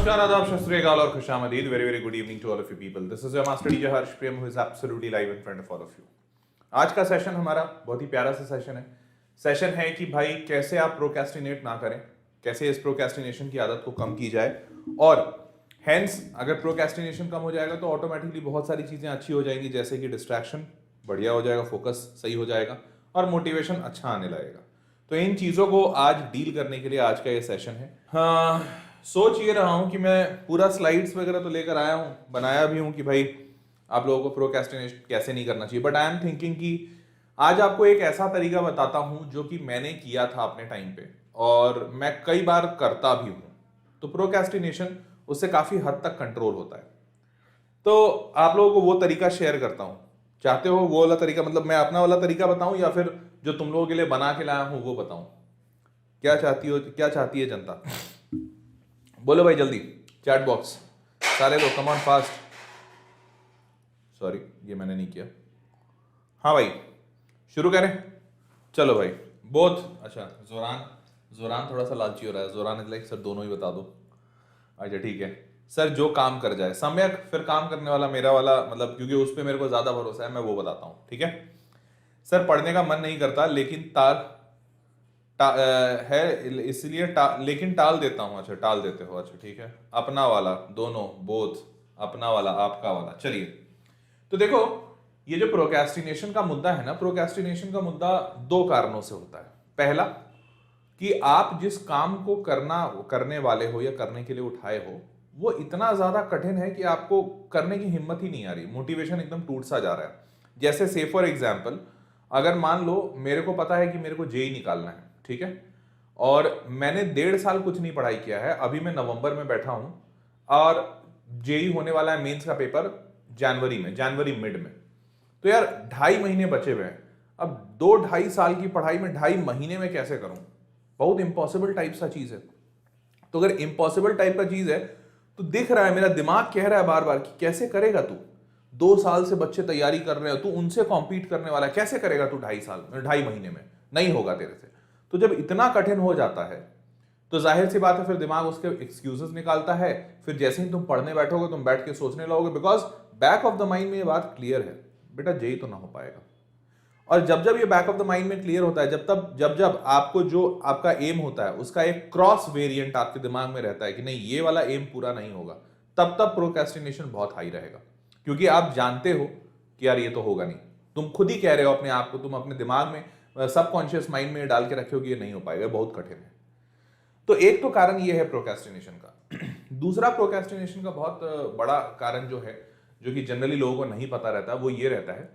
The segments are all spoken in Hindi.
नमस्कार, आदाब, सत श्री अकाल और खुशामदीद. Very very good evening to all of you people. This is your master teacher Harsh Prem who is absolutely live in front of all of you. आज का सेशन हमारा बहुत ही प्यारा सा सेशन है. सेशन है कि भाई कैसे आप प्रोक्रेस्टिनेट ना करें, कैसे इस प्रोक्रेस्टिनेशन की आदत को कम की जाए, और हेंस अगर प्रोक्रेस्टिनेशन कम हो जाएगा तो ऑटोमेटिकली बहुत सारी चीजें अच्छी हो जाएंगी, जैसे कि डिस्ट्रैक्शन बढ़िया हो जाएगा, फोकस सही हो जाएगा और मोटिवेशन अच्छा आने लगेगा. तो इन चीजों को आज डील करने के लिए आज का ये सेशन है. हाँ, सोच ये रहा हूं कि मैं पूरा स्लाइड्स वगैरह तो लेकर आया हूं, बनाया भी हूं कि भाई आप लोगों को प्रोक्रेस्टिनेशन कैसे नहीं करना चाहिए, बट आई एम थिंकिंग कि आज आपको एक ऐसा तरीका बताता हूं जो कि मैंने किया था अपने टाइम पे और मैं कई बार करता भी हूं. तो प्रोक्रेस्टिनेशन उससे काफी हद तक कंट्रोल होता है. तो आप लोगों को वो तरीका शेयर करता हूं. चाहते हो वो वाला तरीका, मतलब मैं अपना वाला तरीका बताऊं या फिर जो तुम लोगों के लिए बना के लाया हूं वो बताऊं? क्या चाहती हो, क्या चाहती है जनता? बोलो भाई जल्दी, चैट बॉक्स सारे लोग, कम ऑन फास्ट. सॉरी, ये मैंने नहीं किया. हाँ भाई, शुरू करें? चलो भाई. बोथ, अच्छा, जोरान थोड़ा सा लालची हो रहा है. जोरान इज लाइक सर दोनों ही बता दो. अच्छा ठीक है सर, जो काम कर जाए. सम्यक, फिर काम करने वाला मेरा वाला, मतलब क्योंकि उस पर मेरे को ज्यादा भरोसा है, मैं वो बताता हूँ. ठीक है सर, पढ़ने का मन नहीं करता लेकिन है इसलिए लेकिन टाल देता हूं. अच्छा, टाल देते हो. अच्छा ठीक है. अपना वाला, दोनों, बोथ, अपना वाला, आपका वाला. चलिए, तो देखो, ये जो प्रोक्रेस्टिनेशन का मुद्दा है ना, प्रोक्रेस्टिनेशन का मुद्दा दो कारणों से होता है. पहला कि आप जिस काम को करने वाले हो या करने के लिए उठाए हो वो इतना ज्यादा कठिन है कि आपको करने की हिम्मत ही नहीं आ रही, मोटिवेशन एकदम टूट सा जा रहा है. जैसे से फॉर एग्जाम्पल, अगर मान लो मेरे को पता है कि मेरे को जेई निकालना है, ठीक है, और मैंने 1.5 साल कुछ नहीं पढ़ाई किया है. अभी मैं नवंबर में बैठा हूं और जेई होने वाला है मेंस का पेपर जनवरी मिड में. तो यार 2.5 महीने बचे हुए हैं. अब 2-2.5 साल की पढ़ाई में 2.5 महीने में कैसे करूं? बहुत इंपॉसिबल टाइप सा चीज है. तो अगर इंपॉसिबल टाइप का चीज है तो दिख रहा है, मेरा दिमाग कह रहा है बार बार कि कैसे करेगा तू? 2 साल से बच्चे तैयारी कर रहे हो, तू उनसे कॉम्पीट करने वाला है, कैसे करेगा तू 2.5 महीने में? नहीं होगा तेरे से. तो जब इतना कठिन हो जाता है तो जाहिर सी बात है फिर दिमाग उसके एक्सक्यूजेस निकालता है. फिर जैसे ही तुम पढ़ने बैठोगे तुम बैठ के सोचने लगोगे, because back of the mind में ये बात क्लियर है, बेटा जेई तो ना हो पाएगा. और जब जब ये बैक ऑफ द माइंड में क्लियर होता है, जब जब आपको जो आपका एम होता है उसका एक क्रॉस वेरिएंट आपके दिमाग में रहता है कि नहीं ये वाला एम पूरा नहीं होगा, तब तब प्रोक्रेस्टिनेशन बहुत हाई रहेगा. क्योंकि आप जानते हो कि यार ये तो होगा नहीं. तुम खुद ही कह रहे हो अपने आप को, तुम अपने दिमाग में सबकॉन्शियस माइंड में डाल के रखे हो कि ये नहीं हो पाएगा, बहुत कठिन है. तो एक तो कारण ये है प्रोक्रेस्टिनेशन का. दूसरा प्रोक्रेस्टिनेशन का बहुत बड़ा कारण जो है, जो कि जनरली लोगों को नहीं पता रहता, वो ये रहता है,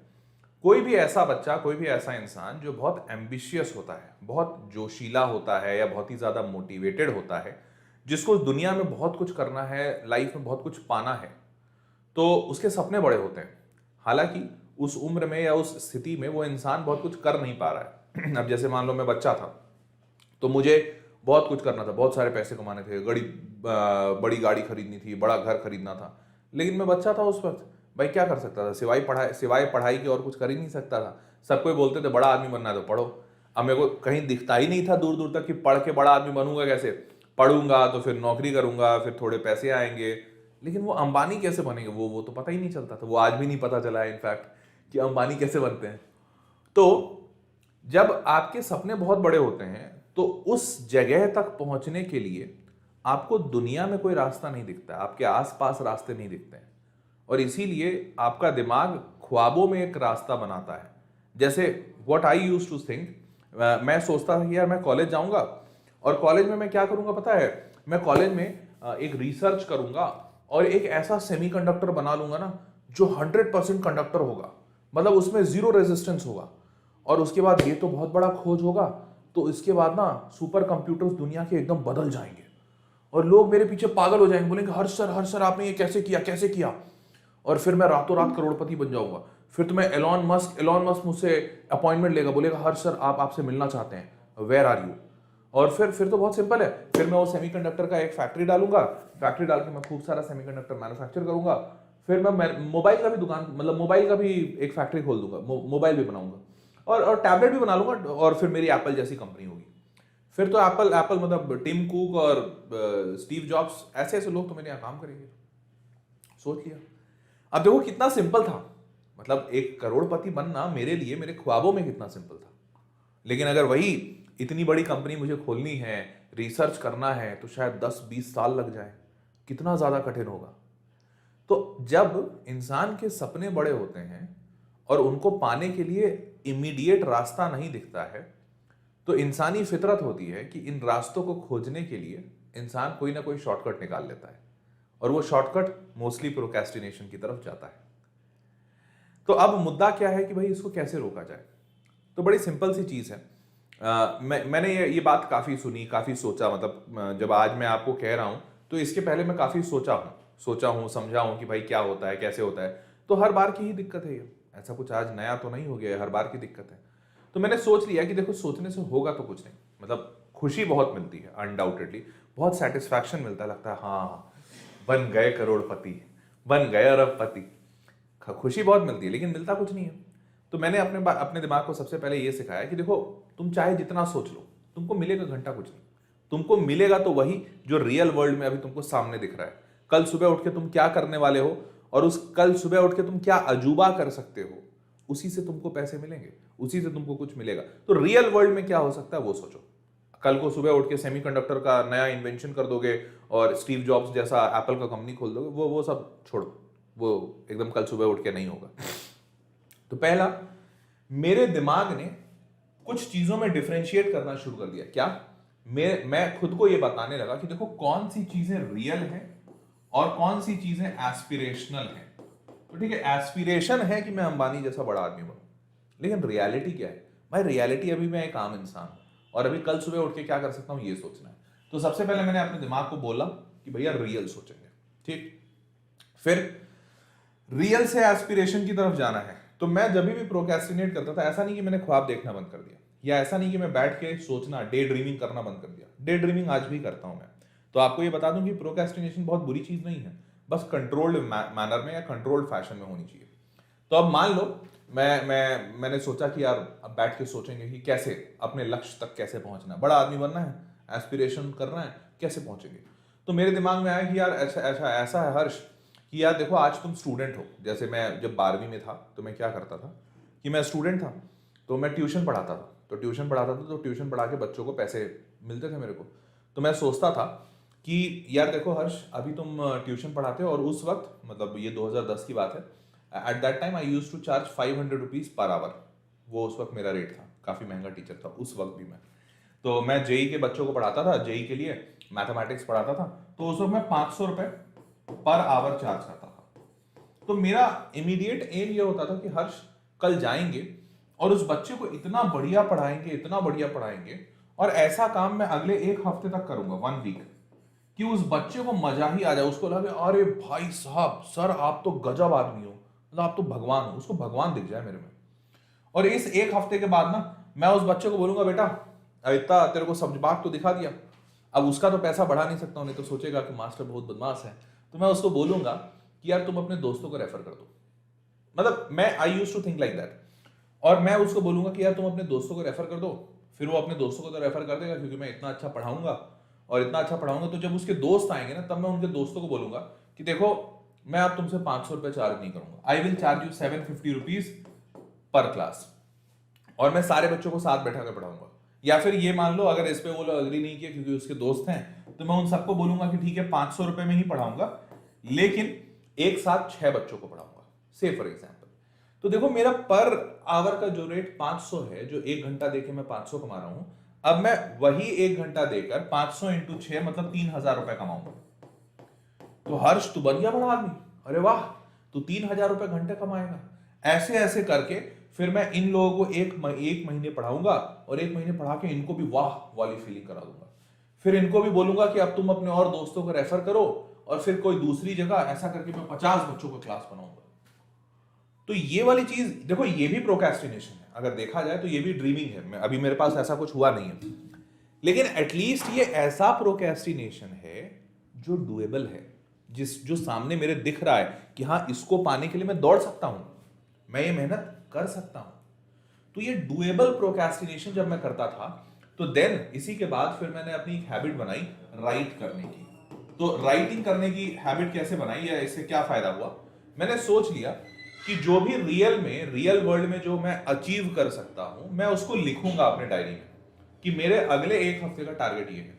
कोई भी ऐसा बच्चा, कोई भी ऐसा इंसान जो बहुत एम्बिशियस होता है, बहुत जोशीला होता है या बहुत ही ज्यादा मोटिवेटेड होता है, जिसको दुनिया में बहुत कुछ करना है, लाइफ में बहुत कुछ पाना है, तो उसके सपने बड़े होते हैं. हालांकि उस उम्र में या उस स्थिति में वो इंसान बहुत कुछ कर नहीं पा रहा है. अब जैसे मान लो मैं बच्चा था तो मुझे बहुत कुछ करना था, बहुत सारे पैसे कमाने थे, बड़ी गाड़ी खरीदनी थी, बड़ा घर खरीदना था. लेकिन मैं बच्चा था उस वक्त, भाई क्या कर सकता था? सिवाय पढ़ाई के और कुछ कर ही नहीं सकता था. सब कोई बोलते थे बड़ा आदमी बनना है तो पढ़ो. अब मेरे को कहीं दिखता ही नहीं था दूर दूर तक कि पढ़ के बड़ा आदमी बनूंगा कैसे. पढ़ूंगा तो फिर नौकरी करूंगा, फिर थोड़े पैसे आएंगे, लेकिन वो अंबानी कैसे बनेंगे वो तो पता ही नहीं चलता था. वो आज भी नहीं पता चला है इनफैक्ट कि अंबानी कैसे बनते हैं. तो जब आपके सपने बहुत बड़े होते हैं तो उस जगह तक पहुंचने के लिए आपको दुनिया में कोई रास्ता नहीं दिखता, आपके आसपास रास्ते नहीं दिखते हैं, और इसीलिए आपका दिमाग ख्वाबों में एक रास्ता बनाता है. जैसे what I used to think, मैं सोचता था कि यार मैं कॉलेज जाऊंगा और कॉलेज में मैं क्या करूंगा पता है? मैं कॉलेज में एक रिसर्च करूंगा और एक ऐसा सेमीकंडक्टर बना लूंगा ना जो 100% कंडक्टर होगा, मतलब उसमें जीरो रेजिस्टेंस होगा. और उसके बाद ये तो बहुत बड़ा खोज होगा, तो इसके बाद ना सुपर कंप्यूटर्स दुनिया के एकदम बदल जाएंगे और लोग मेरे पीछे पागल हो जाएंगे, बोलेंगे हर सर आपने ये कैसे किया. और फिर मैं रातों रात करोड़पति बन जाऊंगा. फिर तुम्हें एलॉन मस्क मुझसे अपॉइंटमेंट लेगा, बोलेगा हर सर आप आपसे मिलना चाहते हैं, वेयर आर यू. और फिर तो बहुत सिंपल है, फिर मैं वो सेमीकंडक्टर का एक फैक्ट्री डालूंगा, फैक्ट्री डाल के मैं खूब सारा सेमीकंडक्टर मैन्युफैक्चर करूंगा. फिर मैं मोबाइल का भी दुकान, मतलब मोबाइल का भी एक फैक्ट्री खोल दूंगा, मोबाइल भी बनाऊंगा और टैबलेट भी बना लूंगा, और फिर मेरी एप्पल जैसी कंपनी होगी. फिर तो एप्पल एप्पल मतलब टिम कुक और स्टीव जॉब्स ऐसे ऐसे लोग तो मेरे यहाँ काम करेंगे। सोच लिया। अब देखो कितना सिंपल था, मतलब एक करोड़पति बनना मेरे लिए मेरे ख्वाबों में कितना सिंपल था। लेकिन अगर वही इतनी बड़ी कंपनी मुझे खोलनी है, रिसर्च करना है, तो शायद 10-20 साल लग जाए, कितना ज्यादा कठिन होगा। तो जब इंसान के सपने बड़े होते हैं और उनको पाने के लिए इमीडिएट रास्ता नहीं दिखता है, तो इंसानी फितरत होती है कि इन रास्तों को खोजने के लिए इंसान कोई ना कोई शॉर्टकट निकाल लेता है, और वो शॉर्टकट मोस्टली प्रोक्रेस्टिनेशन की तरफ जाता है। तो अब मुद्दा क्या है कि भाई इसको कैसे रोका जाए। तो बड़ी सिंपल सी चीज है। मैंने ये बात काफी सुनी, काफी सोचा, मतलब जब आज मैं आपको कह रहा हूं तो इसके पहले मैं काफी सोचा हूं समझा हूं कि भाई क्या होता है, कैसे होता है। तो हर बार की ही दिक्कत है ये, ऐसा कुछ आज नया तो नहीं हो गया है, हर बार की दिक्कत है। तो मैंने सोच लिया कि देखो सोचने से होगा तो कुछ नहीं, मतलब खुशी बहुत मिलती है अनडाउटेडली, बहुत सेटिस्फैक्शन मिलता है, लगता है हाँ बन गए करोड़पति, बन गए अरबपति, खुशी बहुत मिलती है, लेकिन मिलता कुछ नहीं है। तो मैंने अपने दिमाग को सबसे पहले ये सिखाया कि देखो तुम चाहे जितना सोच लो, तुमको मिलेगा घंटा कुछ नहीं। तुमको मिलेगा तो वही जो रियल वर्ल्ड में अभी तुमको सामने दिख रहा है। कल सुबह उठ के तुम क्या करने वाले हो और उस कल सुबह उठ के तुम क्या अजूबा कर सकते हो, उसी से तुमको पैसे मिलेंगे, उसी से तुमको कुछ मिलेगा। तो रियल वर्ल्ड में क्या हो सकता है वो सोचो। कल को सुबह उठ के सेमीकंडक्टर का नया इन्वेंशन कर दोगे और स्टीव जॉब्स जैसा एप्पल का कंपनी खोल दोगे, वो सब छोड़ो, वो एकदम कल सुबह उठ के नहीं होगा। तो पहला, मेरे दिमाग ने कुछ चीजों में डिफरेंशिएट करना शुरू कर दिया। क्या? मैं खुद को यह बताने लगा कि देखो कौन सी चीजें रियल हैं और कौन सी चीजें एस्पिरेशनल हैं। तो ठीक है, एस्पिरेशन है कि मैं अंबानी जैसा बड़ा आदमी बनूं, लेकिन रियलिटी क्या है भाई? रियलिटी अभी मैं एक आम इंसान हूं और अभी कल सुबह उठ के क्या कर सकता हूं ये सोचना है। तो सबसे पहले मैंने अपने दिमाग को बोला कि भैया रियल सोचेंगे, ठीक। फिर रियल से एस्पिरेशन की तरफ जाना है। तो मैं जब भी प्रोक्रेस्टिनेट करता था, ऐसा नहीं कि मैंने ख्वाब देखना बंद कर दिया, या ऐसा नहीं कि मैं बैठ के सोचना, डे ड्रीमिंग करना बंद कर दिया। डे ड्रीमिंग आज भी करता हूं मैं। तो आपको ये बता दूं कि प्रोक्रेस्टिनेशन बहुत बुरी चीज नहीं है, बस कंट्रोल्ड मैनर में या कंट्रोल्ड फैशन में होनी चाहिए। तो अब मान लो मैंने सोचा कि यार अब बैठ के सोचेंगे कि कैसे अपने लक्ष्य तक कैसे पहुंचना है, बड़ा आदमी बनना है, एस्पिरेशन करना है, कैसे पहुंचेंगे। तो मेरे दिमाग में आया कि यार ऐसा है हर्ष कि यार देखो आज तुम स्टूडेंट हो। जैसे मैं जब 12वीं में था तो मैं क्या करता था कि मैं स्टूडेंट था, तो मैं ट्यूशन पढ़ाता था। तो ट्यूशन पढ़ा के बच्चों को पैसे मिलते थे मेरे को। तो मैं सोचता था कि यार देखो हर्ष, अभी तुम ट्यूशन पढ़ाते हो, और उस वक्त मतलब ये 2010 की बात है, at that time I used to charge 500 rupees per hour. वो उस वक्त मेरा रेट था, काफी महंगा टीचर था उस वक्त भी मैं। तो मैं जेई के बच्चों को पढ़ाता था, जेई के लिए मैथमेटिक्स पढ़ाता था। तो उस वक्त मैं 500 रुपए पर आवर चार्ज करता था। तो मेरा इमीडिएट एम ये होता था कि हर्ष कल जाएंगे और उस बच्चे को इतना बढ़िया पढ़ाएंगे, और ऐसा काम मैं अगले एक हफ्ते तक करूंगा, 1 वीक, कि उस बच्चे को मजा ही आ जाए, उसको लगे अरे भाई साहब सर आप तो गजब आदमी हो, मतलब आप तो भगवान हो, उसको भगवान दिख जाए मेरे में। और इस एक हफ्ते के बाद ना मैं उस बच्चे को बोलूंगा बेटा इतना तेरे को सब बात तो दिखा दिया, अब उसका तो पैसा बढ़ा नहीं सकता हूं, नहीं तो सोचेगा कि मास्टर बहुत बदमाश है। तो मैं उसको बोलूंगा कि यार तुम अपने दोस्तों को रेफर कर दो, मतलब मैं I used to think like that. और मैं उसको बोलूंगा कि यार तुम अपने दोस्तों को रेफर कर दो। फिर वो अपने दोस्तों को तो रेफर कर देगा, क्योंकि मैं इतना अच्छा पढ़ाऊंगा, और इतना अच्छा पढ़ाऊंगा तो जब उसके दोस्त आएंगे ना, तब मैं उनके दोस्तों को बोलूंगा कि देखो मैं अब तुमसे 500 रुपए चार्ज नहीं करूंगा, I will charge you 750 rupees per class, और मैं सारे बच्चों को साथ बैठा कर पढ़ाऊंगा। या फिर ये मान लो अगर इस पे वो लोग अग्री नहीं किया क्योंकि उसके दोस्त हैं, तो मैं उन सबको बोलूंगा कि ठीक है 500 रुपए में ही पढ़ाऊंगा, लेकिन एक साथ 6 बच्चों को पढ़ाऊंगा, से फॉर एग्जाम्पल। तो देखो मेरा पर आवर का जो रेट 500 है, जो 1 घंटा देके मैं 500 कमा रहा हूं, अब मैं वही 1 घंटा देकर 500 इंटू 6 मतलब 3000 रुपए कमाऊंगा। तो हर्ष तू बन गया बड़ा आदमी, अरे वाह तू 3000 रुपए घंटे कमाएगा। ऐसे ऐसे करके फिर मैं इन लोगों को एक महीने पढ़ाऊंगा, और 1 महीने पढ़ा के इनको भी वाह वाली फीलिंग करा दूंगा। फिर इनको भी बोलूंगा कि अब तुम अपने और दोस्तों को रेफर करो, और फिर कोई दूसरी जगह ऐसा करके मैं 50 बच्चों को क्लास बनाऊंगा। तो ये वाली चीज देखो, ये भी प्रोक्रेस्टिनेशन है, अगर देखा जाए तो ये भी ड्रीमिंग है। अभी मेरे पास ऐसा कुछ हुआ नहीं है, लेकिन एटलीस्ट ये ऐसा प्रोक्रेस्टिनेशन है जो डुएबल है, जो सामने मेरे दिख रहा है कि हाँ इसको पाने के लिए मैं दौड़ सकता हूं, मैं ये मेहनत कर सकता हूं। तो ये डुएबल प्रोक्रेस्टिनेशन जब मैं करता था, तो देन इसी के बाद फिर मैंने अपनी एक हैबिट बनाई राइट करने की। तो राइटिंग करने की हैबिट कैसे बनाई या इससे क्या फायदा हुआ, मैंने सोच लिया कि जो भी रियल वर्ल्ड में जो मैं अचीव कर सकता हूं मैं उसको लिखूंगा अपने डायरी में कि मेरे अगले एक हफ्ते का टारगेट ये है।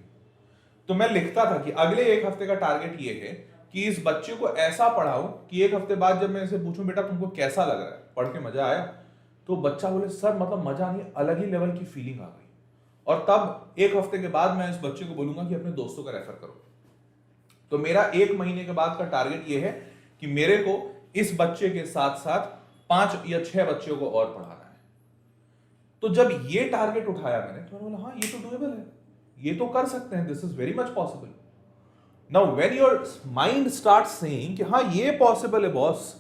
तो मैं लिखता था कि अगले एक हफ्ते का टारगेट ये है कि इस बच्चे को ऐसा पढ़ाऊं कि एक हफ्ते बाद जब मैं इसे पूछूं बेटा तुमको कैसा लग रहा है, पढ़ के मजा आया, तो बच्चा बोले सर मतलब मजा नहीं, अलग ही लेवल की फीलिंग आ गई। और तब एक हफ्ते के बाद मैं इस बच्चे को बोलूंगा कि अपने दोस्तों का रेफर करो। तो मेरा एक महीने के बाद का टारगेट ये है कि मेरे को इस बच्चे के साथ साथ 5 या 6 बच्चों को और पढ़ाना है। तो जब ये टारगेट उठाया मैंने तो मैंने बोला हाँ ये तो डूएबल है, ये तो कर सकते हैं, this is very much possible. Now when your mind start saying कि हाँ ये पॉसिबल है बॉस,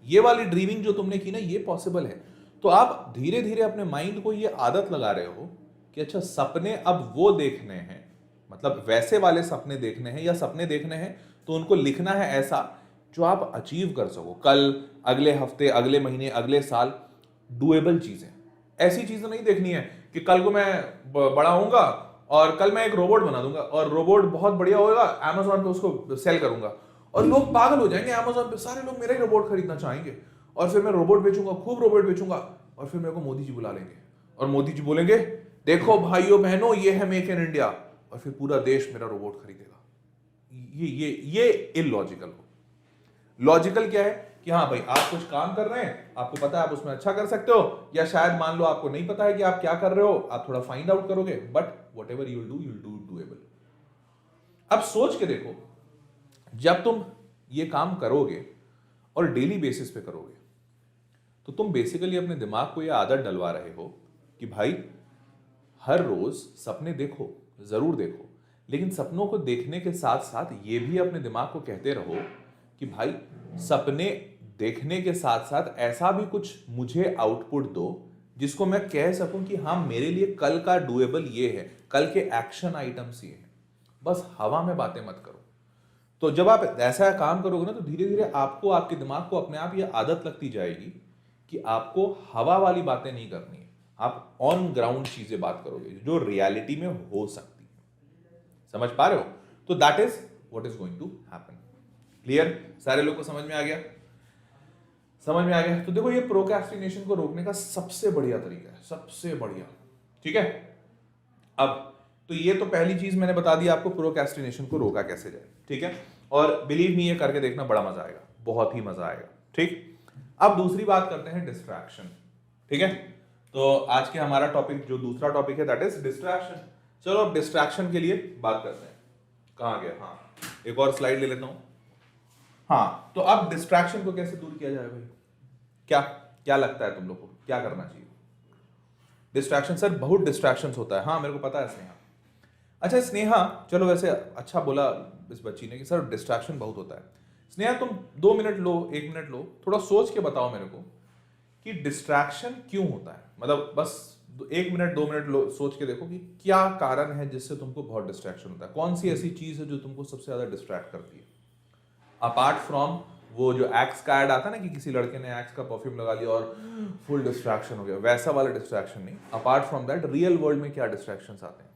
ये वाली ड्रीमिंग जो तुमने की ना ये पॉसिबल है, तो आप धीरे धीरे अपने माइंड को ये आदत लगा रहे हो कि अच्छा सपने अब वो देखने हैं, मतलब वैसे वाले सपने देखने हैं, या सपने देखने हैं तो उनको लिखना है ऐसा जो आप अचीव कर सको कल, अगले हफ्ते, अगले महीने, अगले साल। डुएबल चीजें, ऐसी चीजें नहीं देखनी है कि कल को मैं बड़ा होऊंगा और कल मैं एक रोबोट बना दूंगा और रोबोट बहुत बढ़िया होगा, अमेज़न पे उसको सेल करूंगा और लोग पागल हो जाएंगे, अमेज़न पे सारे लोग मेरा ही रोबोट खरीदना चाहेंगे और फिर मैं रोबोट बेचूंगा, खूब रोबोट बेचूंगा और फिर मेरे को मोदी जी बुला लेंगे और मोदी जी बोलेंगे देखो भाइयों बहनों ये है मेक इन इंडिया, और फिर पूरा देश मेरा रोबोट खरीदेगा। ये इलॉजिकल हो। लॉजिकल क्या है कि हाँ भाई आप कुछ काम कर रहे हैं, आपको पता है आप उसमें अच्छा कर सकते हो, या शायद मान लो आपको नहीं पता है कि आप क्या कर रहे हो, आप थोड़ा फाइंड आउट करोगे, but what ever you'll do doable. अब सोच के देखो, जब तुम ये काम करोगे और डेली बेसिस पे करोगे तो तुम बेसिकली अपने दिमाग को यह आदत डलवा रहे हो कि भाई हर रोज सपने देखो, जरूर देखो, लेकिन सपनों को देखने के साथ साथ ये भी अपने दिमाग को कहते रहो कि भाई सपने देखने के साथ साथ ऐसा भी कुछ मुझे आउटपुट दो जिसको मैं कह सकूं कि हाँ मेरे लिए कल का डुएबल ये है, कल के एक्शन आइटम्स ये हैं। बस हवा में बातें मत करो। तो जब आप ऐसा काम करोगे ना तो धीरे धीरे आपको, आपके दिमाग को अपने आप ये आदत लगती जाएगी कि आपको हवा वाली बातें नहीं करनी है, आप ऑन ग्राउंड चीजें बात करोगे जो रियलिटी में हो सकती है। समझ पा रहे हो? तो that is what is going to happen. Clear? सारे लोग को समझ में आ गया? समझ में आ गया? तो देखो ये प्रोक्रेस्टिनेशन को रोकने का सबसे बढ़िया तरीका है, सबसे बढ़िया। ठीक है, अब तो ये तो पहली चीज मैंने बता दी आपको, प्रोक्रेस्टिनेशन को रोका कैसे जाए। ठीक है, और बिलीव मी ये करके देखना, बड़ा मजा आएगा, बहुत ही मजा आएगा। ठीक, अब दूसरी बात करते हैं डिस्ट्रैक्शन। ठीक है, तो आज के हमारा टॉपिक जो दूसरा टॉपिक है दैट इज डिस्ट्रैक्शन। चलो अब डिस्ट्रैक्शन के लिए बात करते हैं। कहां गया? हाँ, एक और स्लाइड ले लेता हूं। हाँ, तो अब डिस्ट्रैक्शन को कैसे दूर किया जाए भाई? क्या क्या लगता है तुम लोग को क्या करना चाहिए? डिस्ट्रैक्शन सर, बहुत डिस्ट्रैक्शंस होता है। हाँ मेरे को पता है स्नेहा। अच्छा स्नेहा, चलो वैसे अच्छा बोला इस बच्ची ने कि सर डिस्ट्रैक्शन बहुत होता है। स्नेहा तुम 2 मिनट लो, 1 मिनट लो, थोड़ा सोच के बताओ मेरे को कि डिस्ट्रैक्शन क्यों होता है। मतलब बस 1 मिनट 2 मिनट लो, सोच के देखो कि क्या कारण है जिससे तुमको बहुत डिस्ट्रैक्शन होता है। कौन सी ऐसी चीज है जो तुमको सबसे ज्यादा डिस्ट्रैक्ट करती है? अपार्ट फ्रॉम वो जो एक्स का ऐड आता है ना कि किसी लड़के ने एक्स का परफ्यूम लगा लिया और फुल डिस्ट्रैक्शन हो गया, वैसा वाला डिस्ट्रैक्शन नहीं। Apart from that real world में क्या डिस्ट्रैक्शंस आते हैं?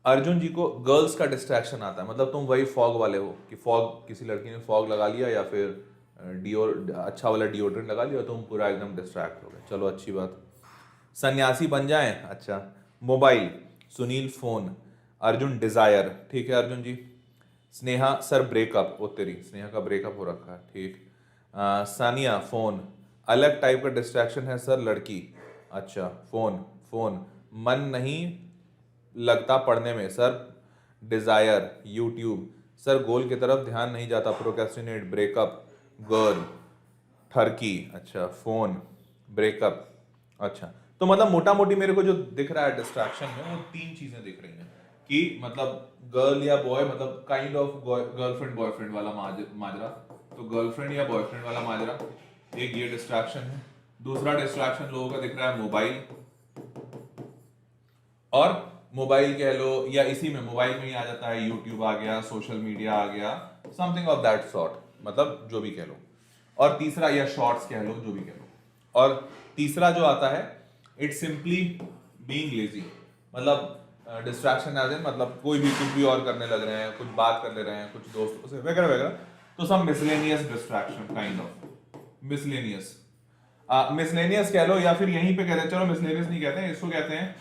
अर्जुन जी को गर्ल्स का डिस्ट्रैक्शन आता है, मतलब तुम वही फॉग वाले हो कि फॉग, किसी लड़की ने फॉग लगा लिया या फिर अच्छा वाला डिओड्रेंट लगा लिया, तुम पूरा एकदम डिस्ट्रैक्ट हो गए। चलो अच्छी बात। सन्यासी बन जाएं, अच्छा। Mobile, Sunil phone, Arjun desire, ठीक है अर्जुन जी। स्नेहा सर ब्रेकअप, ओ तेरी, स्नेहा का ब्रेकअप हो रखा है, ठीक। सानिया फोन, अलग टाइप का डिस्ट्रैक्शन है सर लड़की, अच्छा फोन, फोन मन नहीं लगता पढ़ने में sir, desire, YouTube sir, goal की तरफ ध्यान नहीं जाता, प्रोक्रेस्टिनेट, ब्रेकअप, गर्ल, ठरकी, अच्छा फोन, ब्रेकअप, अच्छा। तो मतलब मोटा मोटी मेरे को जो दिख रहा है डिस्ट्रैक्शन में वो 3 चीजें दिख रही हैं कि मतलब गर्ल या बॉय, मतलब काइंड ऑफ गर्लफ्रेंड बॉयफ्रेंड वाला माजरा, तो गर्लफ्रेंड या बॉयफ्रेंड वाला माजरा, एक ये डिस्ट्रैक्शन है। दूसरा डिस्ट्रैक्शन लोगों का दिख रहा है मोबाइल, और मोबाइल कह लो या इसी में मोबाइल में ही आ जाता है, यूट्यूब आ गया, सोशल मीडिया आ गया, समथिंग ऑफ दैट सॉर्ट, मतलब जो भी कह लो। और तीसरा, या शॉर्ट्स कह लो, जो भी कह लो। और तीसरा जो आता है, इट सिंपली बीइंग लेजी, मतलब डिस्ट्रैक्शन आ जाए, मतलब कोई भी कुछ भी और करने लग रहे हैं, कुछ बात कर ले रहे हैं कुछ दोस्तों से वगैरह वगैरह, तो सब miscellaneous distraction, kind of miscellaneous. Miscellaneous कह लो, या फिर यहीं पे कहते हैं, चलो मिसलेनियस नहीं कहते हैं, इसको कहते हैं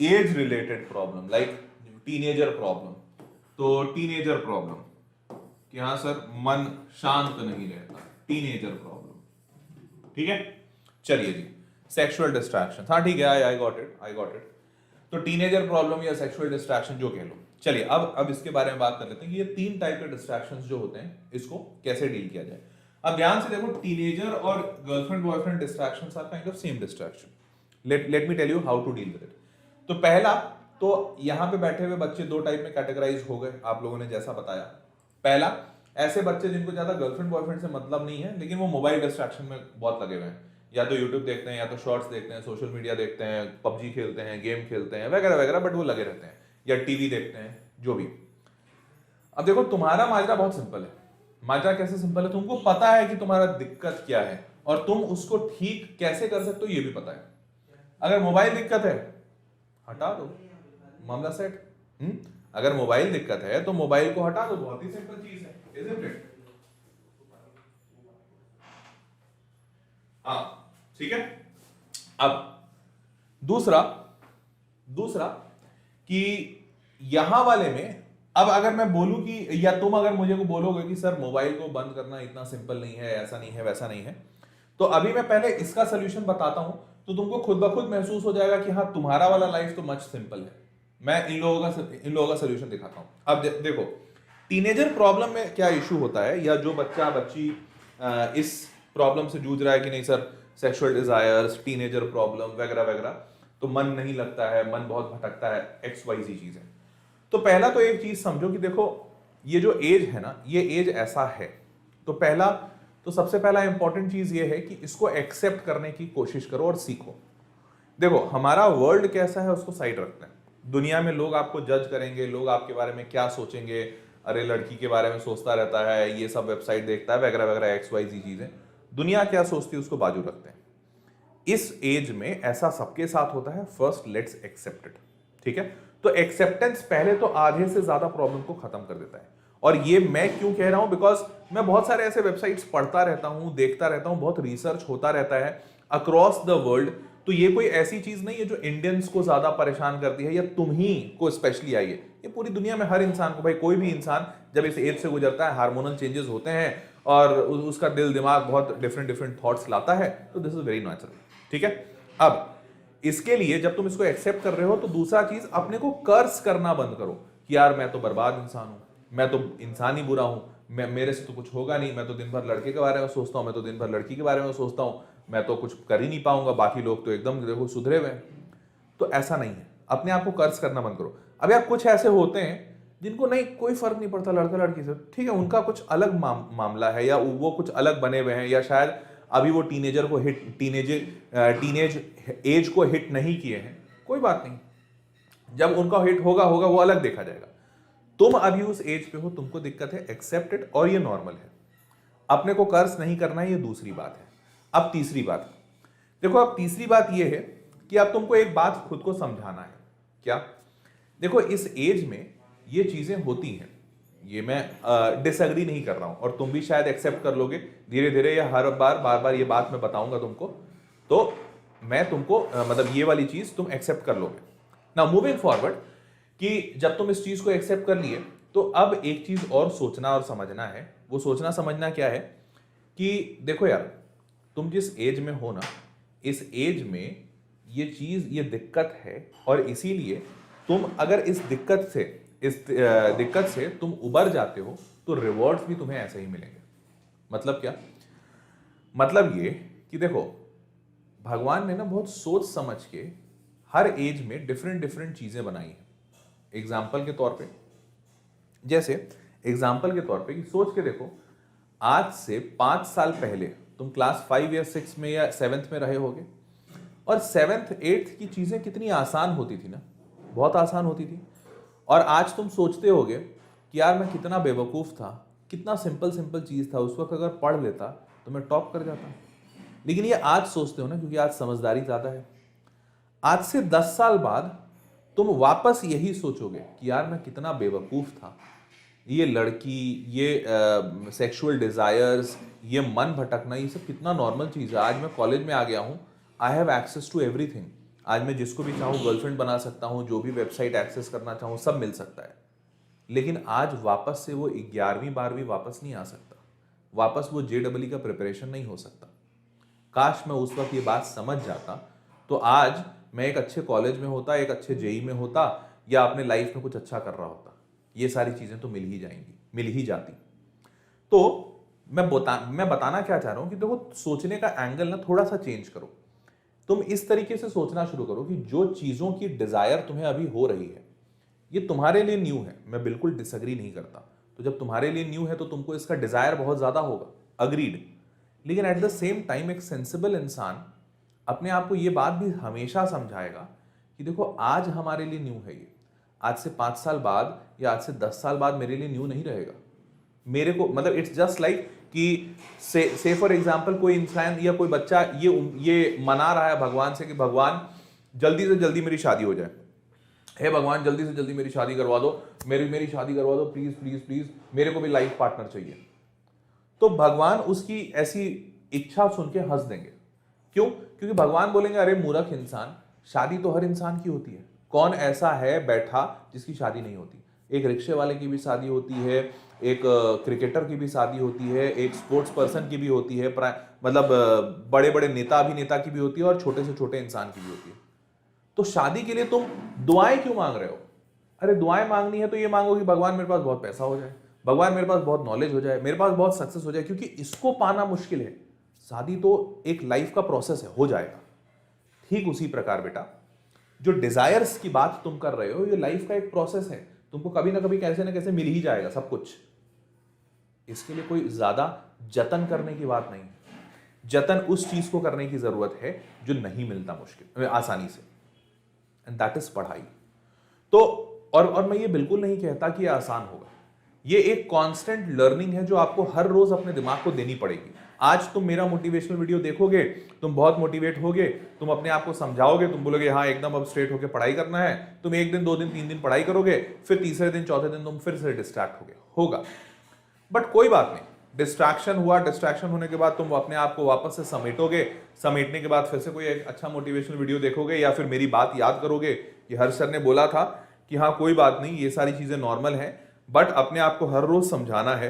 age related problem, like teenager problem. तो टीनेजर प्रॉब्लम कि हाँ सर मन शांत नहीं रहता, टीनेजर प्रॉब्लम, ठीक है। चलिए जी, सेक्सुअल डिस्ट्रैक्शन, हाँ ठीक है, I got it, I got it. तो टीनेजर प्रॉब्लम या सेक्सुअल डिस्ट्रैक्शन जो कह लो। चलिए अब इसके बारे में बात कर लेते हैं कि ये 3 टाइप के डिस्ट्रैक्शंस जो होते हैं इसको कैसे डील किया जाए। अब ध्यान से देखो, टीनेजर और girlfriend boyfriend distractions are kind of same distraction. Let me tell you how to deal with it. तो पहला, तो यहां पे बैठे हुए बच्चे 2 टाइप में कैटेगराइज हो गए आप लोगों ने जैसा बताया। पहला, ऐसे बच्चे जिनको ज्यादा गर्लफ्रेंड बॉयफ्रेंड से मतलब नहीं है, लेकिन वो मोबाइल डिस्ट्रैक्शन में बहुत लगे हुए हैं, या तो यूट्यूब देखते हैं, या तो शॉर्ट्स देखते हैं, सोशल मीडिया देखते हैं, पबजी खेलते हैं, गेम खेलते हैं वगैरह वगैरह, बट वो लगे रहते हैं, या टीवी देखते हैं, जो भी। अब देखो, तुम्हारा माजरा बहुत सिंपल है। माजरा कैसे सिंपल है? तुमको पता है कि तुम्हारा दिक्कत क्या है और तुम उसको ठीक कैसे कर सकते हो ये भी पता है। अगर मोबाइल दिक्कत है, हटा दो, मामला सेट। अगर मोबाइल दिक्कत है तो मोबाइल को हटा दो, बहुत ही सिंपल चीज है, isn't it? हाँ, ठीक है। अब दूसरा कि यहां वाले में, अब अगर मैं बोलूं कि, या तुम अगर मुझे को बोलोगे कि सर मोबाइल को बंद करना इतना सिंपल नहीं है, ऐसा नहीं है, वैसा नहीं है, तो अभी मैं पहले इसका सोल्यूशन बताता हूं, तो तुमको खुद ब खुद महसूस हो जाएगा कि हाँ तुम्हारा वाला लाइफ तो मच सिंपल है। मैं इन लोगों का सोल्यूशन दिखाता हूं। अब देखो, टीनेजर प्रॉब्लम में क्या इशू होता है, या जो बच्चा बच्ची इस प्रॉब्लम से जूझ रहा है कि नहीं sir sexual desires, teenager problem वगैरह वगैरह, तो मन नहीं लगता है, मन बहुत भटकता है, XYZ चीज है। तो पहला तो एक चीज समझो कि देखो, ये जो एज है ना, ये एज ऐसा है। तो सबसे पहला इंपॉर्टेंट चीज ये है कि इसको एक्सेप्ट करने की कोशिश करो और सीखो। देखो, हमारा वर्ल्ड कैसा है उसको साइड रखते हैं। दुनिया में लोग आपको जज करेंगे, लोग आपके बारे में क्या सोचेंगे, अरे लड़की के बारे में सोचता रहता है, ये सब वेबसाइट देखता है वगैरह वगैरह, XYZ चीजें, दुनिया क्या सोचती है उसको बाजू रखते हैं। इस एज में ऐसा सबके साथ होता है। फर्स्ट लेट्स एक्सेप्ट इट, ठीक है। तो एक्सेप्टेंस पहले तो आधे से ज्यादा प्रॉब्लम को खत्म कर देता है। और ये मैं क्यों कह रहा हूं, बिकॉज मैं बहुत सारे ऐसे वेबसाइट्स पढ़ता रहता हूं, देखता रहता हूं, बहुत रिसर्च होता रहता है अक्रॉस द वर्ल्ड। तो ये कोई ऐसी चीज नहीं है जो इंडियंस को ज्यादा परेशान करती है या तुम ही को स्पेशली आई है, ये पूरी दुनिया में हर इंसान को, भाई कोई भी इंसान जब इस एज से गुजरता है, हार्मोनल चेंजेस होते हैं और उसका दिल दिमाग बहुत डिफरेंट थॉट्स लाता है, तो दिस इज वेरी नेचुरल, ठीक है। अब इसके लिए जब तुम इसको एक्सेप्ट कर रहे हो, तो दूसरा चीज, अपने को कर्स करना बंद करो कि यार मैं तो बर्बाद इंसान हूं, मैं तो इंसान ही बुरा हूं, मेरे से तो कुछ होगा नहीं, मैं तो दिन भर लड़के के बारे में सोचता हूं, मैं तो दिन भर लड़की के बारे में सोचता हूं, मैं तो कुछ कर ही नहीं पाऊंगा, बाकी लोग तो एकदम देखो सुधरे हुए हैं। तो ऐसा नहीं है, अपने आप को कर्ज करना बंद करो। अब यार कुछ ऐसे होते हैं जिनको नहीं कोई फर्क नहीं पड़ता लड़का लड़की से, ठीक है, उनका कुछ अलग मामला है, या वो कुछ अलग बने हुए हैं, या शायद अभी वो टीनेज एज को हिट नहीं किए हैं, कोई बात नहीं, जब उनका हिट होगा वो अलग देखा जाएगा। तुम अभी उस एज पे हो, तुमको दिक्कत है, एक्सेप्ट इट, और ये नॉर्मल है। अपने को कर्ज नहीं करना है, ये दूसरी बात है। अब तीसरी बात देखो, अब तीसरी बात ये है कि अब तुमको एक बात खुद को समझाना है। क्या? देखो, इस एज में ये चीजें होती हैं, ये मैं डिसएग्री नहीं कर रहा हूं, और तुम भी शायद एक्सेप्ट कर लोगे धीरे धीरे, या हर बार ये बात मैं बताऊंगा तुमको, तो मैं तुमको मतलब ये वाली चीज तुम एक्सेप्ट कर लोगे। नाउ मूविंग फॉरवर्ड, कि जब तुम इस चीज को एक्सेप्ट कर लिए, तो अब एक चीज और सोचना और समझना है। वो सोचना समझना क्या है कि देखो यार, तुम जिस एज में हो ना, इस एज में ये चीज, ये दिक्कत है, और इसीलिए तुम अगर इस दिक्कत से तुम उबर जाते हो, तो रिवॉर्ड्स भी तुम्हें ऐसे ही मिलेंगे। मतलब क्या? मतलब ये कि देखो, भगवान ने ना बहुत सोच समझ के हर एज में डिफरेंट चीजें बनाई हैं। एग्जाम्पल के तौर पे कि सोच के देखो, आज से 5 साल पहले तुम क्लास 5 या 6 में या 7th में रहे होगे, और 7th 8th की चीजें कितनी आसान होती थी ना, बहुत आसान होती थी। और आज तुम सोचते होगे कि यार मैं कितना बेवकूफ था, कितना सिंपल चीज था, उस वक्त अगर पढ़ लेता तो मैं टॉप कर जाता। लेकिन ये आज सोचते हो ना, क्योंकि आज समझदारी ज्यादा है, आज से 10 साल बाद तुम वापस यही सोचोगे कि यार मैं कितना बेवकूफ था, ये लड़की, ये सेक्सुअल डिजायर्स, ये मन भटकना, ये सब कितना नॉर्मल चीज़ है। आज मैं कॉलेज में आ गया हूँ, I have access to everything. आज मैं जिसको भी चाहूँ गर्लफ्रेंड बना सकता हूँ, जो भी वेबसाइट एक्सेस करना चाहूँ सब मिल सकता है। लेकिन आज वापस से वो 11वीं 12वीं वापस नहीं आ सकता, वापस वो JEE का प्रिपरेशन नहीं हो सकता। काश मैं उस वक्त ये बात समझ जाता तो आज मैं एक अच्छे कॉलेज में होता, एक अच्छे JEE में होता, या अपने लाइफ में कुछ अच्छा कर रहा होता। ये सारी चीजें तो मिल ही जाएंगी, मिल ही जाती। तो मैं बताना क्या चाह रहा हूं कि देखो, सोचने का एंगल ना थोड़ा सा चेंज करो। तुम इस तरीके से सोचना शुरू करो कि जो चीजों की डिजायर तुम्हें अभी हो रही है ये तुम्हारे लिए न्यू है, मैं बिल्कुल डिसएग्री नहीं करता। तो जब तुम्हारे लिए न्यू है तो तुमको इसका डिजायर बहुत ज्यादा होगा, अग्रीड। लेकिन एट द सेम टाइम एक सेंसिबल इंसान अपने आप को ये बात भी हमेशा समझाएगा कि देखो आज हमारे लिए न्यू है ये, आज से 5 साल बाद या आज से 10 साल बाद मेरे लिए न्यू नहीं रहेगा। मेरे को मतलब इट्स जस्ट लाइक कि से फॉर एग्जांपल कोई इंसान या कोई बच्चा ये मना रहा है भगवान से कि भगवान जल्दी से जल्दी मेरी शादी हो जाए, हे भगवान जल्दी से जल्दी मेरी शादी करवा दो, मेरी शादी करवा दो, प्लीज प्लीज प्लीज, मेरे को भी लाइफ पार्टनर चाहिए। तो भगवान उसकी ऐसी इच्छा सुन के हंस देंगे। क्यों? क्योंकि भगवान बोलेंगे अरे मूर्ख इंसान, शादी तो हर इंसान की होती है, कौन ऐसा है बैठा जिसकी शादी नहीं होती। एक रिक्शे वाले की भी शादी होती है, एक क्रिकेटर की भी शादी होती है, एक स्पोर्ट्स पर्सन की भी होती है, मतलब बड़े बड़े नेता अभिनेता की भी होती है, और छोटे से छोटे इंसान की भी होती है। तो शादी के लिए तुम दुआएं क्यों मांग रहे हो? अरे दुआएं मांगनी है तो ये मांगो कि भगवान मेरे पास बहुत पैसा हो जाए, भगवान मेरे पास बहुत नॉलेज हो जाए, मेरे पास बहुत सक्सेस हो जाए, क्योंकि इसको पाना मुश्किल है। शादी तो एक लाइफ का प्रोसेस है, हो जाएगा। ठीक उसी प्रकार बेटा, जो डिजायर्स की बात तुम कर रहे हो ये लाइफ का एक प्रोसेस है, तुमको कभी ना कभी कैसे ना कैसे मिल ही जाएगा सब कुछ। इसके लिए कोई ज्यादा जतन करने की बात नहीं है। जतन उस चीज को करने की जरूरत है जो नहीं मिलता मुश्किल आसानी से, एंड दैट इज पढ़ाई। तो और मैं ये बिल्कुल नहीं कहता कि ये आसान होगा, ये एक कांस्टेंट लर्निंग है जो आपको हर रोज अपने दिमाग को देनी पड़ेगी। आज तुम मेरा मोटिवेशनल वीडियो देखोगे, तुम बहुत मोटिवेट होगे, तुम अपने आप को समझाओगे, तुम बोलोगे हाँ एकदम अब स्ट्रेट होके पढ़ाई करना है। तुम 1 दिन 2 दिन 3 दिन पढ़ाई करोगे, फिर तीसरे दिन चौथे दिन तुम फिर से डिस्ट्रैक्ट होगा। बट कोई बात नहीं, डिस्ट्रैक्शन हुआ, डिस्ट्रैक्शन होने के बाद तुम अपने आप को वापस से समेटोगे, समेटने के बाद फिर से कोई एक अच्छा मोटिवेशनल वीडियो देखोगे, या फिर मेरी बात याद करोगे कि हर्ष सर ने बोला था कि हाँ कोई बात नहीं, ये सारी चीजें नॉर्मल है। बट अपने आप को हर रोज समझाना है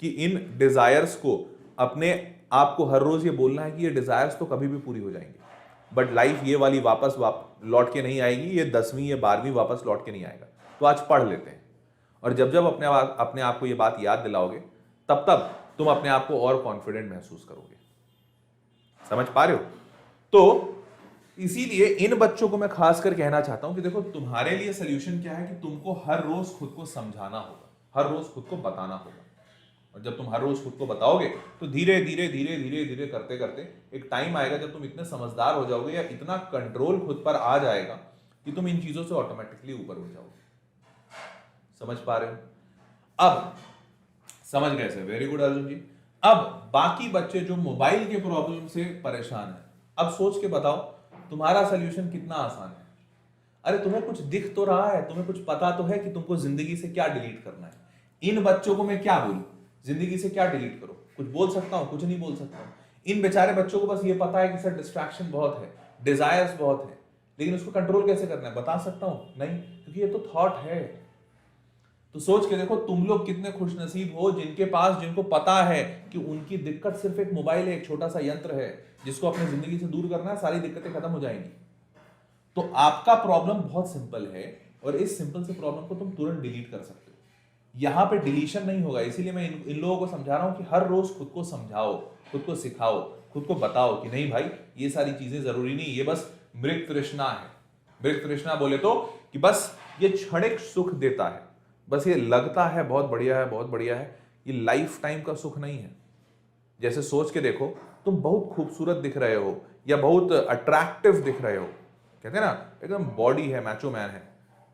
कि इन डिजायर्स को, अपने आप को हर रोज ये बोलना है कि ये डिजायर्स तो कभी भी पूरी हो जाएंगी, बट लाइफ ये वाली वापस लौट के नहीं आएगी, ये 10वीं या 12वीं वापस लौट के नहीं आएगा। तो आज पढ़ लेते हैं, और जब जब अपने आप को ये बात याद दिलाओगे तब तब तुम अपने आप को और कॉन्फिडेंट महसूस करोगे। समझ पा रहे हो? तो इसीलिए इन बच्चों को मैं खासकर कहना चाहता हूं कि देखो तुम्हारे लिए सोल्यूशन क्या है कि तुमको हर रोज खुद को समझाना होगा, हर रोज खुद को बताना होगा। और जब तुम हर रोज खुद को बताओगे तो धीरे धीरे धीरे धीरे धीरे करते करते एक टाइम आएगा जब तुम इतने समझदार हो जाओगे, या इतना कंट्रोल खुद पर आ जाएगा कि तुम इन चीजों से ऑटोमेटिकली ऊपर उठ जाओगे। समझ पा रहे हो? अब समझ गए सर, वेरी गुड अर्जुन जी। अब बाकी बच्चे जो मोबाइल के प्रॉब्लम से परेशान है, अब सोच के बताओ तुम्हारा सोल्यूशन कितना आसान है। अरे तुम्हें कुछ दिख तो रहा है, तुम्हें कुछ पता तो है कि तुमको जिंदगी से क्या डिलीट करना है। इन बच्चों को मैं क्या बोलूं, जिंदगी से क्या डिलीट करो? कुछ बोल सकता हूं? कुछ नहीं बोल सकता हूं। इन बेचारे बच्चों को बस ये पता है कि सर डिस्ट्रैक्शन बहुत है, डिजायर्स बहुत है, लेकिन उसको कंट्रोल कैसे करना है बता सकता हूं? नहीं, क्योंकि ये तो थॉट है। तो सोच के देखो तुम लोग कितने खुशनसीब हो जिनके पास, जिनको पता है कि उनकी दिक्कत सिर्फ एक मोबाइल है, एक छोटा सा यंत्र है जिसको अपनी जिंदगी से दूर करना है, सारी दिक्कतें खत्म हो जाएंगी। तो आपका प्रॉब्लम बहुत सिंपल है, और इस सिंपल से प्रॉब्लम को तुम तुरंत डिलीट कर सकते हो। यहां पे डिलीशन नहीं होगा। इसीलिए मैं इन लोगों को समझा रहा हूं कि हर रोज खुद को समझाओ, खुद को सिखाओ, खुद को बताओ कि नहीं भाई ये सारी चीजें जरूरी नहीं, ये बस मृग तृष्णा है। मृग तृष्णा बोले तो कि बस ये क्षणिक सुख देता है, बस ये लगता है बहुत बढ़िया है, बहुत बढ़िया है, ये लाइफ टाइम का सुख नहीं है। जैसे सोच के देखो, तुम बहुत खूबसूरत दिख रहे हो या बहुत अट्रैक्टिव दिख रहे हो, कहते हैं ना एकदम बॉडी है, मैचो मैन है,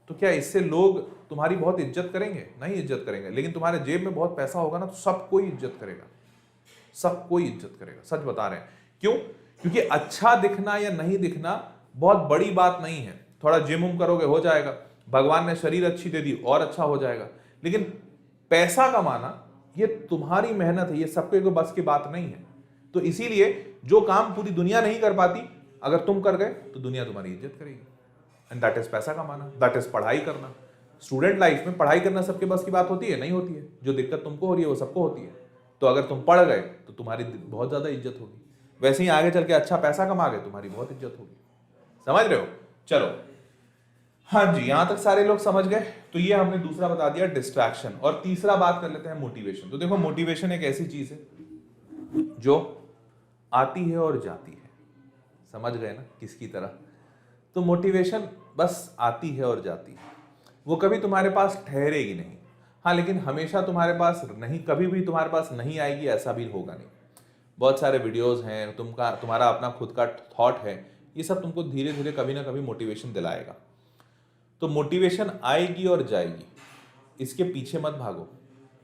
तो क्या इससे लोग तुम्हारी बहुत इज्जत करेंगे? नहीं इज्जत करेंगे। लेकिन तुम्हारे जेब में बहुत पैसा होगा ना, तो सब कोई इज्जत करेगा, सब कोई इज्जत करेगा। सच बता रहे हैं। क्यों? क्योंकि अच्छा दिखना या नहीं दिखना बहुत बड़ी बात नहीं है, थोड़ा जिम उम करोगे हो जाएगा, भगवान ने शरीर अच्छी दे दी और अच्छा हो जाएगा। लेकिन पैसा कमाना ये तुम्हारी मेहनत है, ये सबके को बस की बात नहीं है। तो इसीलिए जो काम पूरी दुनिया नहीं कर पाती, अगर तुम कर गए तो दुनिया तुम्हारी इज्जत करेगी। एंड दैट इज पैसा कमाना, दैट इज पढ़ाई करना। स्टूडेंट लाइफ में पढ़ाई करना सबके बस की बात होती है? नहीं होती है। जो दिक्कत तुमको हो रही है वो सबको होती है। तो अगर तुम पढ़ गए तो तुम्हारी बहुत ज्यादा इज्जत होगी, वैसे ही आगे चल के अच्छा पैसा कमा गए तुम्हारी बहुत इज्जत होगी। समझ रहे हो? चलो, हाँ जी, यहां तक सारे लोग समझ गए। तो ये हमने दूसरा बता दिया डिस्ट्रैक्शन। और तीसरा बात कर लेते हैं मोटिवेशन। तो देखो, मोटिवेशन एक ऐसी चीज है जो आती है और जाती है। समझ गए ना किसकी तरह? तो मोटिवेशन बस आती है और जाती है, वो कभी तुम्हारे पास ठहरेगी नहीं। हाँ, लेकिन हमेशा तुम्हारे पास नहीं, कभी भी तुम्हारे पास नहीं आएगी ऐसा भी होगा नहीं। बहुत सारे वीडियोस हैं, तुम्हारा अपना खुद का थॉट है, ये सब तुमको धीरे धीरे कभी ना कभी मोटिवेशन दिलाएगा। तो मोटिवेशन आएगी और जाएगी, इसके पीछे मत भागो।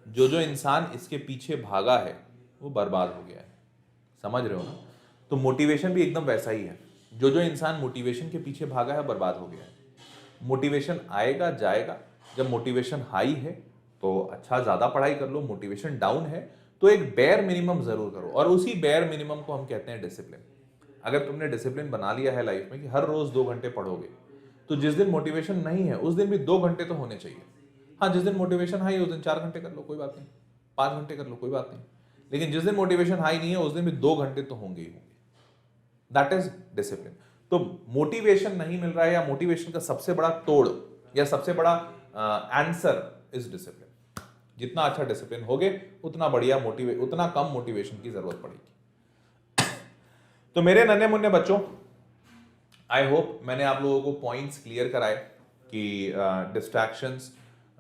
जो जो इंसान इसके पीछे भागा है वो बर्बाद हो गया है। समझ रहे हो ना? तो मोटिवेशन भी एकदम वैसा ही है। जो जो इंसान मोटिवेशन के पीछे भागा है बर्बाद हो गया है। मोटिवेशन आएगा जाएगा। जब मोटिवेशन हाई है तो अच्छा ज़्यादा पढ़ाई कर लो, मोटिवेशन डाउन है तो एक बेयर मिनिमम ज़रूर करो, और उसी बेयर मिनिमम को हम कहते हैं डिसिप्लिन। अगर तुमने डिसिप्लिन बना लिया है लाइफ में कि हर रोज़ 2 घंटे पढ़ोगे, तो जिस दिन मोटिवेशन नहीं है उस दिन भी 2 घंटे तो होने चाहिए। हाँ, जिस दिन मोटिवेशन हाई है उस दिन 4 घंटे कर लो, कोई बात नहीं, 5 घंटे कर लो, कोई बात नहीं। लेकिन जिस दिन मोटिवेशन हाई नहीं है उस दिन भी 2 घंटे तो होंगे ही होंगे। That is discipline. तो मोटिवेशन नहीं मिल रहा है, या मोटिवेशन का सबसे बड़ा तोड़ या सबसे बड़ा आंसर इज डिसिप्लिन। जितना अच्छा डिसिप्लिन होगे उतना बढ़िया उतना कम मोटिवेशन की जरूरत पड़ेगी। तो मेरे नन्हे मुन्ने बच्चों, आई होप मैंने आप लोगों को पॉइंट्स क्लियर कराए कि डिस्ट्रैक्शंस,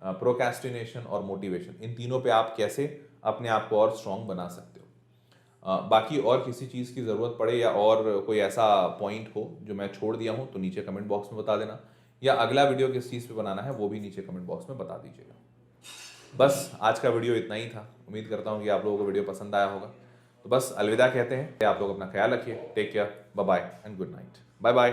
प्रोक्रेस्टिनेशन और मोटिवेशन, इन तीनों पे आप कैसे अपने आप को और स्ट्रांग बना सकते हो। बाकी और किसी चीज़ की ज़रूरत पड़े या और कोई ऐसा पॉइंट हो जो मैं छोड़ दिया हूँ तो नीचे कमेंट बॉक्स में बता देना, या अगला वीडियो किस चीज़ पे बनाना है वो भी नीचे कमेंट बॉक्स में बता दीजिएगा। बस आज का वीडियो इतना ही था। उम्मीद करता हूँ कि आप लोगों को वीडियो पसंद आया होगा। तो बस अलविदा कहते हैं। आप लोग अपना ख्याल रखिए। Take care, bye bye and good night. Bye bye.